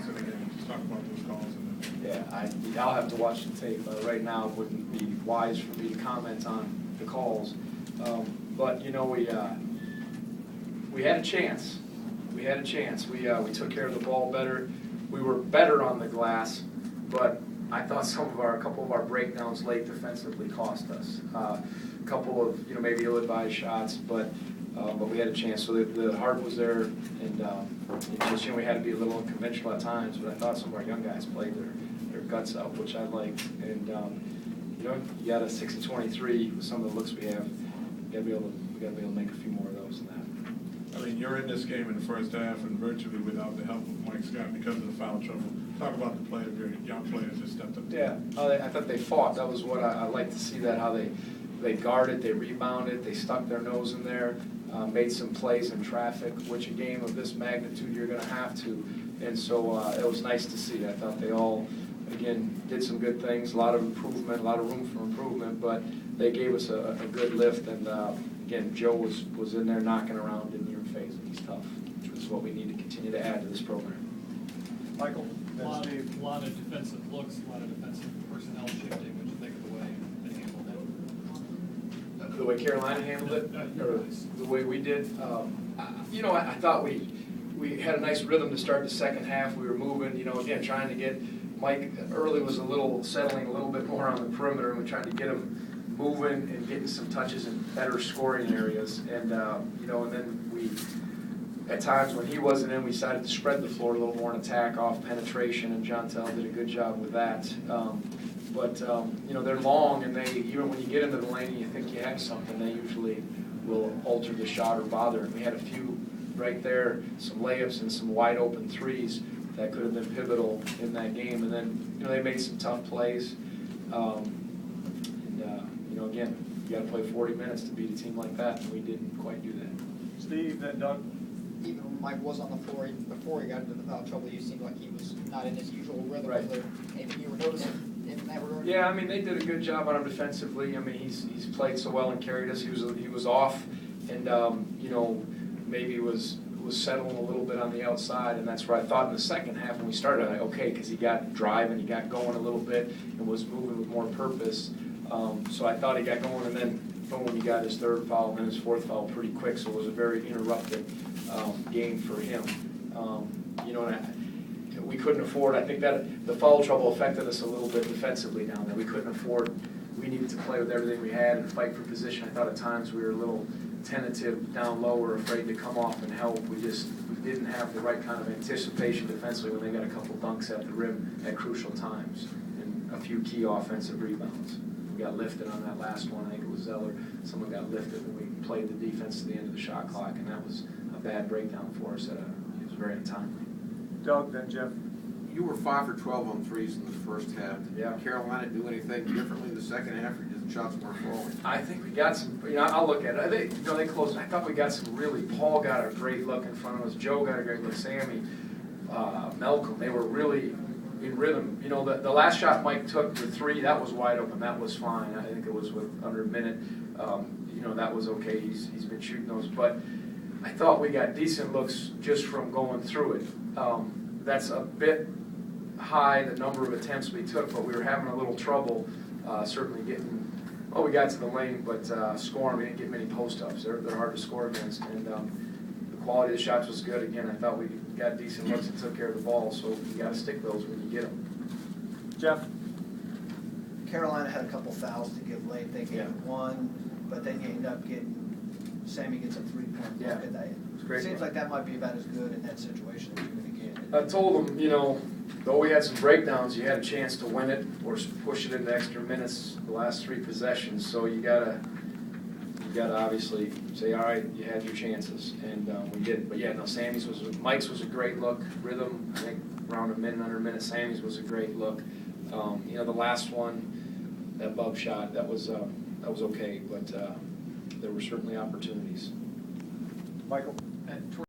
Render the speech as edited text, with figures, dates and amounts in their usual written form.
it again, just talk about those calls. Yeah, I'll have to watch the tape. Right now, it wouldn't be wise for me to comment on the calls. But, you know, we had a chance. We had a chance. We took care of the ball better. We were better on the glass, but I thought a couple of our breakdowns late defensively cost us. A couple of, you know, maybe ill-advised shots, but we had a chance. So the heart was there, and just, you know, we had to be a little unconventional at times. But I thought some of our young guys played their guts out, which I liked. And you know, you got a 6-23 with some of the looks we have. We got to be able to make a few more of those than that. I mean, you're in this game in the first half and virtually without the help of Mike Scott because of the foul trouble. Talk about the play of your young players that stepped up. Yeah, I thought they fought. That was what I like to see, that how they guarded, they rebounded, they stuck their nose in there, made some plays in traffic, which a game of this magnitude you're going to have to. And so it was nice to see. I thought they all, again, did some good things, a lot of improvement, a lot of room for improvement, but they gave us a good lift. And again, Joe was in there knocking around in your face, and he's tough, which is what we need to continue to add to this program. Michael? A lot of defensive looks, a lot of defensive personnel shifting. What you think of the way they handled it? The way Carolina handled it, or the way we did, you know, I thought we had a nice rhythm to start the second half. We were moving, you know, again, trying to get Mike early was settling a little bit more on the perimeter, and we tried to get him moving and getting some touches in better scoring areas. And you know, and then we, at times when he wasn't in, we decided to spread the floor a little more and attack off penetration, and John Tell did a good job with that. But you know, they're long, and they, even when you get into the lane and you think you have something, they usually will alter the shot or bother. And we had a few right there, some layups and some wide open threes that could have been pivotal in that game. And then, you know, they made some tough plays. You know, again, you got to play 40 minutes to beat a team like that, and we didn't quite do that. Steve, then Doug? Even when Mike was on the floor, before he got into the foul trouble, you seemed like he was not in his usual rhythm. Right. Was there anything you were noticing in that regard? Yeah, I mean, they did a good job on him defensively. I mean, he's played so well and carried us. He was off, and you know, maybe was settling a little bit on the outside, and that's where I thought in the second half when we started, okay, because he got driving, he got going a little bit, and was moving with more purpose. So I thought he got going, and then boom, he got his third foul and then his fourth foul pretty quick. So it was a very interrupted game for him. You know, and we couldn't afford. I think that the foul trouble affected us a little bit defensively down there. We couldn't afford. We needed to play with everything we had and fight for position. I thought at times we were a little tentative down low, or afraid to come off and help. We didn't have the right kind of anticipation defensively when they got a couple dunks at the rim at crucial times and a few key offensive rebounds. We got lifted on that last one. I think it was Zeller. Someone got lifted, and we played the defense to the end of the shot clock, and that was a bad breakdown for us. It was very untimely. Doug, then Jeff? You were 5 for 12 on threes in the first half. Yeah. Did Carolina do anything differently in the second half, or did the shots weren't falling? I think we got some. You know, I'll look at it. I think, you know, they closed. I thought we got some really. Paul got a great look in front of us. Joe got a great look. Sammy, Malcolm. They were really in rhythm. You know, the last shot Mike took, the three, that was wide open. That was fine. I think it was with under a minute. You know, that was okay. He's been shooting those, but I thought we got decent looks just from going through it. That's a bit high, the number of attempts we took, but we were having a little trouble certainly getting. Well, we got to the lane, but scoring, we didn't get many post-ups. They're hard to score against, and the quality of the shots was good. Again, I thought we got decent looks and took care of the ball, so you got to stick those when you get them. Jeff? Carolina had a couple fouls to give late. They gave one, but then you end up getting, Sammy gets a three-point Yeah. look at that. Great Seems play. like that might be about as good in that situation as you're going to get. I told them, you know, though we had some breakdowns, you had a chance to win it or push it into extra minutes the last three possessions. So you gotta obviously say, all right, you had your chances, and we did. But yeah, no, Mike's was a great look. Rhythm, I think around under a minute. Sammy's was a great look. You know, the last one, that bug shot, that was okay, but there were certainly opportunities. Michael?